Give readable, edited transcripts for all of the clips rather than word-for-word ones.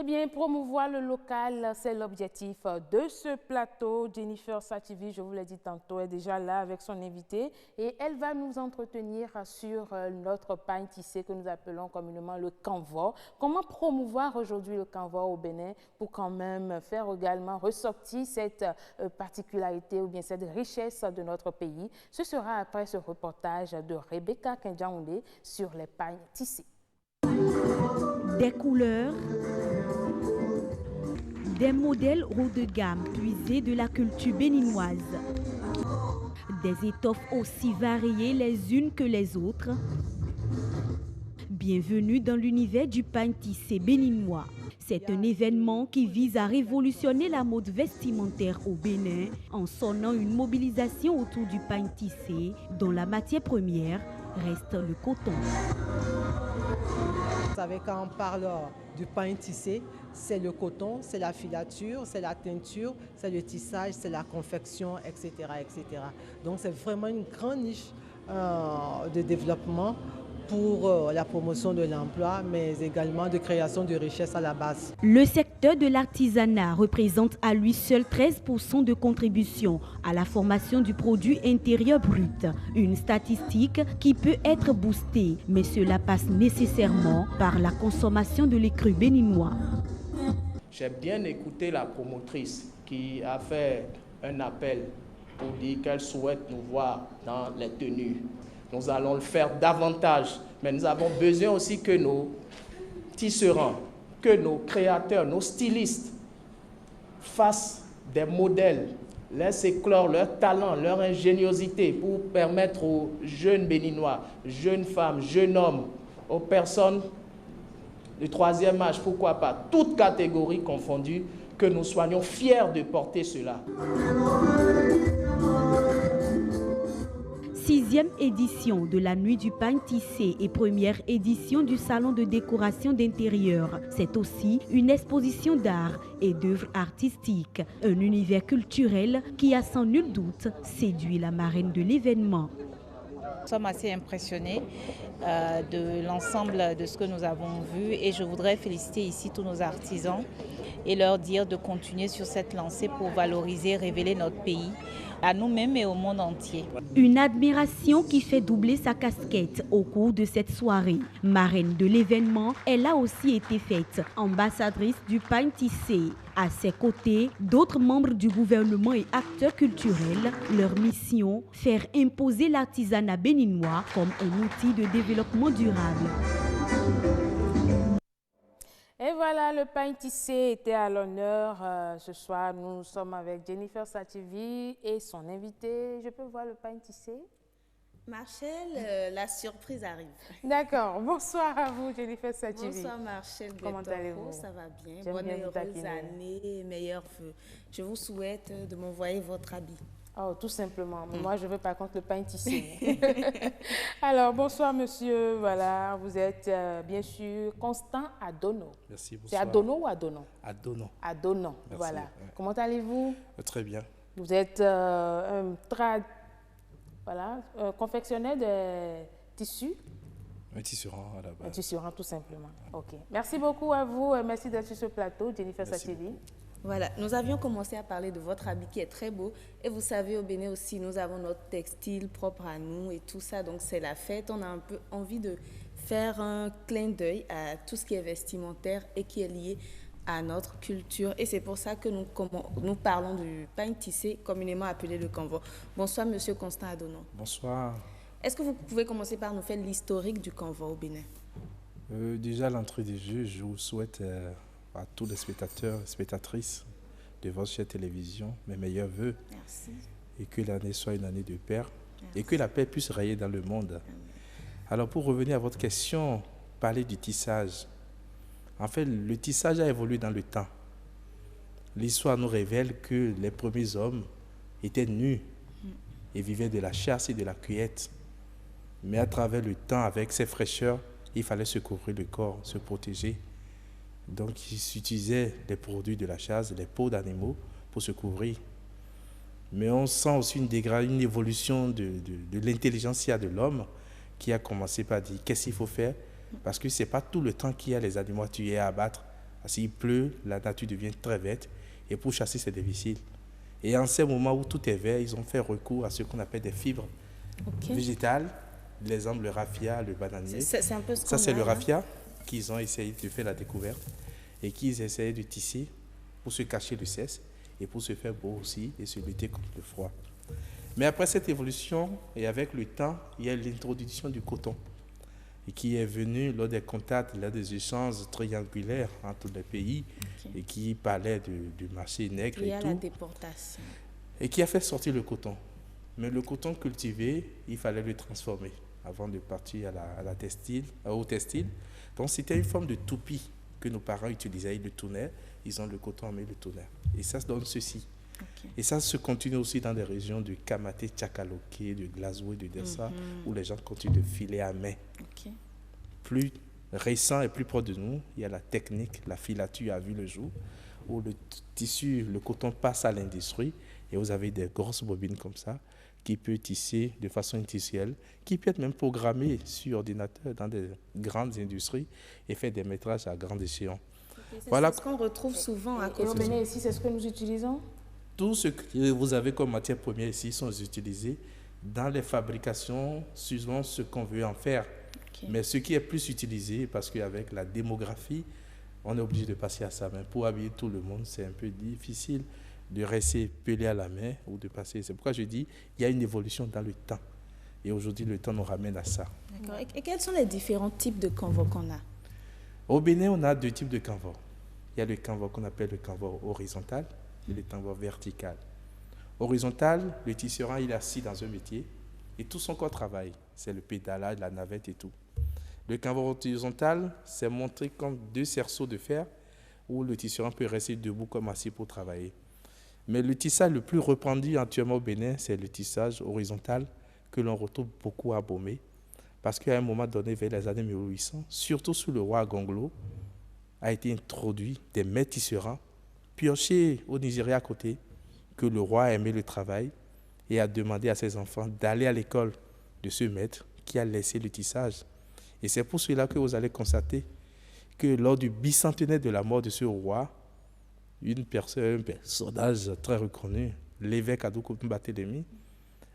bien, promouvoir le local, c'est l'objectif de ce plateau. Jennifer Sativi, je vous l'ai dit tantôt, est déjà là avec son invité et elle va nous entretenir sur notre pain tissé que nous appelons communément le canevas. Comment promouvoir aujourd'hui le canevas au Bénin pour quand même faire également ressortir cette particularité ou bien cette richesse de notre pays. Ce sera après ce reportage de Rebecca Kenjaoundé sur les pains tissés. Des couleurs, des modèles haut de gamme puisés de la culture béninoise, des étoffes aussi variées les unes que les autres. Bienvenue dans l'univers du pain tissé béninois. C'est un événement qui vise à révolutionner la mode vestimentaire au Bénin en sonnant une mobilisation autour du pain tissé dont la matière première reste le coton. Vous savez, quand on parle du pain tissé, c'est le coton, c'est la filature, c'est la teinture, c'est le tissage, c'est la confection, etc., etc. Donc c'est vraiment une grande niche de développement pour la promotion de l'emploi, mais également de création de richesses à la base. Le secteur de l'artisanat représente à lui seul 13% de contribution à la formation du produit intérieur brut. Une statistique qui peut être boostée, mais cela passe nécessairement par la consommation de l'écru béninois. J'ai bien écouté la promotrice qui a fait un appel pour dire qu'elle souhaite nous voir dans les tenues. Nous allons le faire davantage, mais nous avons besoin aussi que nos tisserands, que nos créateurs, nos stylistes fassent des modèles, laissent éclore leur talent, leur ingéniosité pour permettre aux jeunes Béninois, jeunes femmes, jeunes hommes, aux personnes du troisième âge, pourquoi pas, toutes catégories confondues, que nous soyons fiers de porter cela. 6e édition de la Nuit du pain tissé et première édition du Salon de décoration d'intérieur. C'est aussi une exposition d'art et d'œuvres artistiques, un univers culturel qui a sans nul doute séduit la marraine de l'événement. Nous sommes assez impressionnés de l'ensemble de ce que nous avons vu et je voudrais féliciter ici tous nos artisans et leur dire de continuer sur cette lancée pour valoriser, révéler notre pays à nous-mêmes et au monde entier. Une admiration qui fait doubler sa casquette au cours de cette soirée. Marraine de l'événement, elle a aussi été faite ambassadrice du pain tissé. À ses côtés, d'autres membres du gouvernement et acteurs culturels, leur mission, faire imposer l'artisanat béninois comme un outil de développement durable. Et voilà, le pain tissé était à l'honneur. Ce soir, nous sommes avec Jennifer Sativi et son invité. Je peux voir le pain tissé? Marcel, la surprise arrive. D'accord. Bonsoir à vous, Jennifer Sativi. Bonsoir, Marcel. Comment allez-vous? Ça va bien. Bonne et heureuse année, meilleurs vœux. Je vous souhaite de m'envoyer votre habit. Oh, tout simplement. Moi, je veux par contre le pain tissé. Alors, bonsoir, monsieur. Voilà, vous êtes bien sûr Constant Adono. Merci, bonsoir. C'est Adono ou Adono? Adono. Adono, merci, voilà. Ouais. Comment allez-vous? Très bien. Vous êtes confectionnaire de tissus? Un tisserand à la base. Un tisserand, tout simplement. OK. Merci beaucoup à vous. Merci d'être sur ce plateau, Jennifer Sativi. Voilà, nous avions commencé à parler de votre habit qui est très beau. Et vous savez, au Bénin aussi, nous avons notre textile propre à nous et tout ça. Donc, c'est la fête. On a un peu envie de faire un clin d'œil à tout ce qui est vestimentaire et qui est lié à notre culture. Et c'est pour ça que nous parlons du pain tissé, communément appelé le canevas. Bonsoir, monsieur Constant Adono. Bonsoir. Est-ce que vous pouvez commencer par nous faire l'historique du canevas au Bénin? Déjà, à l'entrée des jeux, je vous souhaite à tous les spectateurs et spectatrices de votre chaîne télévision mes meilleurs vœux. Merci. Et que l'année soit une année de paix. Et que la paix puisse régner dans le monde. Amen. Alors, pour revenir à votre question, parler du tissage. En fait, le tissage a évolué dans le temps. L'histoire nous révèle que les premiers hommes étaient nus et vivaient de la chasse et de la cueillette. Mais à travers le temps, avec ces fraîcheurs, il fallait se couvrir le corps, se protéger. Donc, ils utilisaient les produits de la chasse, les peaux d'animaux, pour se couvrir. Mais on sent aussi une évolution de l'intelligentsia de l'homme qui a commencé par dire qu'est-ce qu'il faut faire, parce que ce n'est pas tout le temps qu'il y a les animaux à tuer et à abattre. S'il pleut, la nature devient très verte et pour chasser, c'est difficile. Et en ces moments où tout est vert, ils ont fait recours à ce qu'on appelle des fibres végétales. L'exemple, le raffia, le bananier. C'est un peu ce Ça, c'est le raffia qu'ils ont essayé de faire la découverte et qu'ils essayaient de tisser pour se cacher le cesse et pour se faire beau aussi et se lutter contre le froid. Mais après cette évolution et avec le temps, il y a l'introduction du coton et qui est venu lors des contacts, lors des échanges triangulaires entre les pays et qui parlait du marché nègre et tout. La déportation. Et qui a fait sortir le coton. Mais le coton cultivé, il fallait le transformer avant de partir au textile. Donc c'était une forme de toupie que nos parents utilisaient. Ils le tournaient, ils ont le coton, mais ils le tournaient. Et ça donne ceci. Et ça se continue aussi dans des régions de Kamaté, Tchakaloké, de Glasgow et de Dessa, où les gens continuent de filer à main. Plus récent et plus proche de nous, il y a la technique, la filature a vu le jour, où le tissu, le coton passe à l'industrie et vous avez des grosses bobines comme ça qui peut tisser de façon industrielle, qui peut être même programmé sur ordinateur dans des grandes industries et faire des métrages à grande échéance. Voilà ce qu'on retrouve souvent à côté. Et ici, c'est ce que nous utilisons? Tout ce que vous avez comme matière première ici sont utilisés dans les fabrications, suivant ce qu'on veut en faire. Mais ce qui est plus utilisé, parce qu'avec la démographie, on est obligé de passer à sa main. Pour habiller tout le monde, c'est un peu difficile de rester pelé à la main ou de passer. C'est pourquoi je dis il y a une évolution dans le temps. Et aujourd'hui, le temps nous ramène à ça. D'accord. Et quels sont les différents types de canvas qu'on a? Au Bénin, on a deux types de canvas. Il y a le canvas qu'on appelle le canvas horizontal et le canvas vertical. Horizontal, le tisserand, il est assis dans un métier et tout son corps travaille. C'est le pédalage, la navette et tout. Le canvas horizontal, c'est montré comme deux cerceaux de fer où le tisserand peut rester debout comme assis pour travailler. Mais le tissage le plus répandu actuellement au Bénin, c'est le tissage horizontal que l'on retrouve beaucoup à Bomé. Parce qu'à un moment donné, vers les années 1800, surtout sous le roi Gonglo, a été introduit des maîtres tisserands piochés au Nigeria à côté, que le roi aimait le travail et a demandé à ses enfants d'aller à l'école de ce maître qui a laissé le tissage. Et c'est pour cela que vous allez constater que lors du bicentenaire de la mort de ce roi, un personnage très reconnu, l'évêque Adoukou Barthélemy,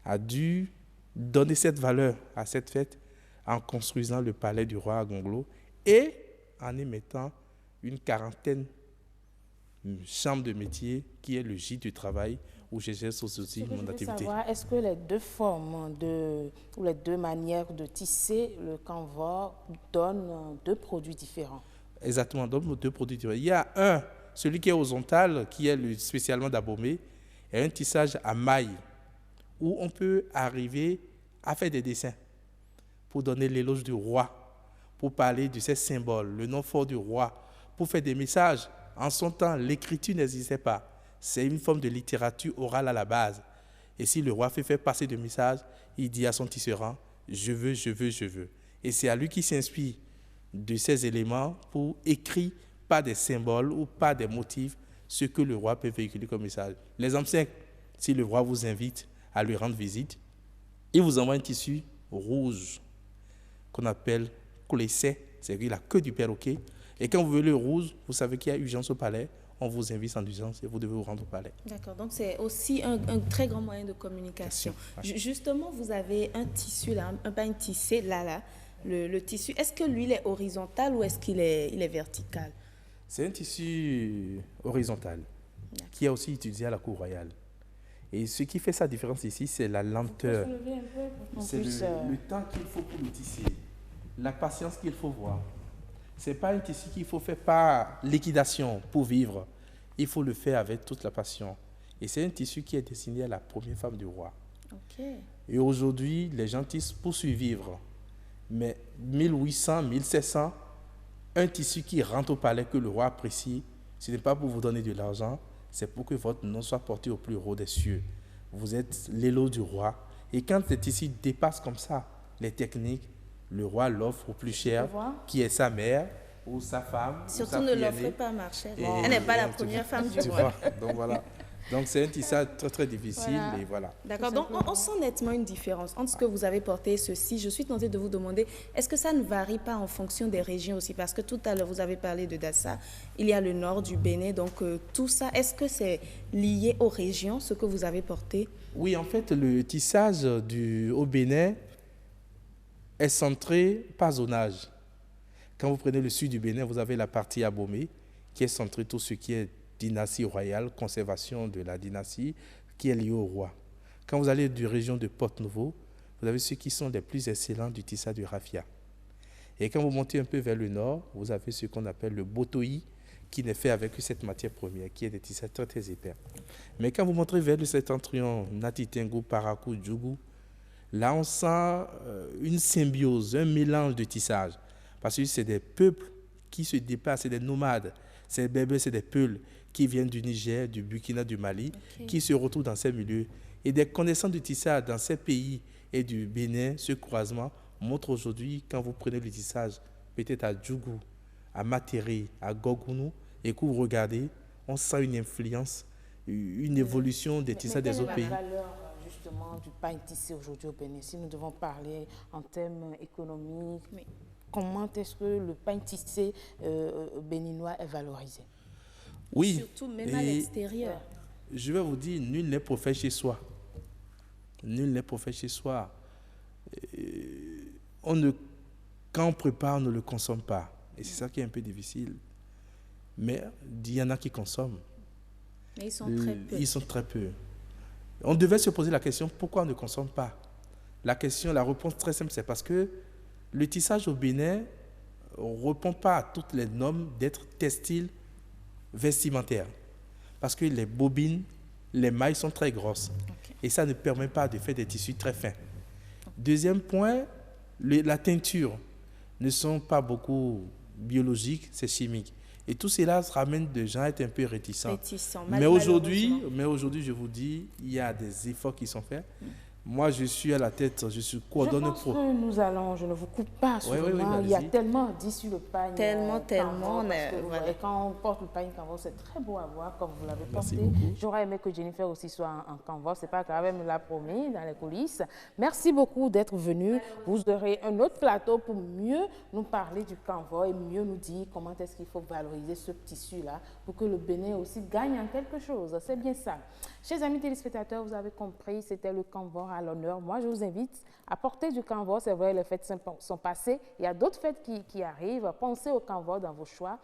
a dû donner cette valeur à cette fête en construisant le palais du roi à Gonglo et en y mettant une quarantaine de chambres de métier qui est le gîte du travail où j'exerce aussi mon activité. Est-ce que les deux formes ou les deux manières de tisser le canvas donnent deux produits différents? Exactement, donnent deux produits différents. Il y a celui qui est horizontal, qui est spécialement d'Abomey, et un tissage à maille où on peut arriver à faire des dessins pour donner l'éloge du roi, pour parler de ces symboles, le nom fort du roi, pour faire des messages. En son temps, l'écriture n'existait pas. C'est une forme de littérature orale à la base. Et si le roi fait faire passer des messages, il dit à son tisserand, je veux, je veux, je veux. Et c'est à lui qui s'inspire de ces éléments pour écrire par des symboles ou par des motifs ce que le roi peut véhiculer comme message. L'exemple 5, si le roi vous invite à lui rendre visite, il vous envoie un tissu rouge qu'on appelle coulessé, c'est-à-dire la queue du perroquet. Et quand vous voulez le rouge, vous savez qu'il y a urgence au palais, on vous invite en urgence et vous devez vous rendre au palais. D'accord, donc c'est aussi un très grand moyen de communication. Justement, vous avez un tissu là, un pain tissé là, le tissu. Est-ce que lui, il est horizontal ou est-ce qu'il est vertical? C'est un tissu horizontal qui est aussi utilisé à la cour royale. Et ce qui fait sa différence ici, c'est la lenteur. C'est le temps qu'il faut pour le tisser, la patience qu'il faut voir. Ce n'est pas un tissu qu'il faut faire par liquidation pour vivre. Il faut le faire avec toute la passion. Et c'est un tissu qui est destiné à la première femme du roi. Et aujourd'hui, les gens tissent pour survivre. Mais 1800, 1700, un tissu qui rentre au palais que le roi apprécie, ce n'est pas pour vous donner de l'argent, c'est pour que votre nom soit porté au plus haut des cieux. Vous êtes l'élo du roi. Et quand les tissus dépassent comme ça les techniques, le roi l'offre au plus cher, qui est sa mère ou sa femme. Surtout ne l'offrez pas, Marcel. Elle n'est pas la première femme du roi. Donc voilà. Donc, c'est un tissage très, très difficile. Voilà. Et voilà. D'accord, donc on sent nettement une différence entre ce que vous avez porté et ceci. Je suis tentée de vous demander, est-ce que ça ne varie pas en fonction des régions aussi? Parce que tout à l'heure, vous avez parlé de Dassa, il y a le nord du Bénin, donc tout ça, est-ce que c'est lié aux régions, ce que vous avez porté? Oui, en fait, le tissage au Bénin est centré par zonage. Quand vous prenez le sud du Bénin, vous avez la partie Abomey, qui est centrée tout ce qui est dynastie royale, conservation de la dynastie, qui est liée au roi. Quand vous allez de la région de Porte-Nouveau, vous avez ceux qui sont les plus excellents du tissage de raffia. Et quand vous montez un peu vers le nord, vous avez ce qu'on appelle le botoï, qui n'est fait avec cette matière première, qui est des tissages très, très épais. Mais quand vous montrez vers le septentrion, Natitengu, Parakou, Djougou, là on sent une symbiose, un mélange de tissages. Parce que c'est des peuples qui se déplacent, c'est des nomades. C'est des Berbères, c'est des Peuls qui viennent du Niger, du Burkina, du Mali, qui se retrouvent dans ces milieux. Et des connaissances de tissage dans ces pays et du Bénin, ce croisement montre aujourd'hui, quand vous prenez le tissage, peut-être à Djougou, à Matéré, à Gogounou, et que vous regardez, on sent une influence, une évolution des tissages des autres pays. Quelle est la valeur justement du pain tissé aujourd'hui au Bénin? Si nous devons parler en termes économiques, comment est-ce que le pain tissé béninois est valorisé? Oui. Surtout même à l'extérieur. Je vais vous dire, nul n'est prophète chez soi. Nul n'est prophète chez soi. Quand on prépare, on ne le consomme pas. Et c'est ça qui est un peu difficile. Mais il y en a qui consomment. Mais ils sont très peu. Ils sont très peu. On devait se poser la question, pourquoi on ne consomme pas? La réponse très simple, c'est parce que le tissage au Bénin ne répond pas à toutes les normes d'être textile vestimentaire. Parce que les bobines, les mailles sont très grosses. Et ça ne permet pas de faire des tissus très fins. Deuxième point, la teinture ne sont pas beaucoup biologiques, c'est chimique. Et tout cela ramène des gens à être un peu réticents. Mais aujourd'hui, je vous dis, il y a des efforts qui sont faits. Moi, je suis à la tête, je suis coordonnateur. Je pense que nous allons, je ne vous coupe pas sûrement, il y a tellement dit sur le pagne. Tellement. Quand on porte le pagne canvas, c'est très beau à voir comme vous l'avez porté. Beaucoup. J'aurais aimé que Jennifer aussi soit en canvas, c'est pas grave, elle me l'a promis dans les coulisses. Merci beaucoup d'être venu. Vous aurez un autre plateau pour mieux nous parler du canvas et mieux nous dire comment est-ce qu'il faut valoriser ce tissu-là pour que le Bénin aussi gagne en quelque chose. C'est bien ça. Chers amis téléspectateurs, vous avez compris, c'était le canvas à l'honneur. Moi, je vous invite à porter du canvas. C'est vrai, les fêtes sont passées. Il y a d'autres fêtes qui arrivent. Pensez au canvas dans vos choix.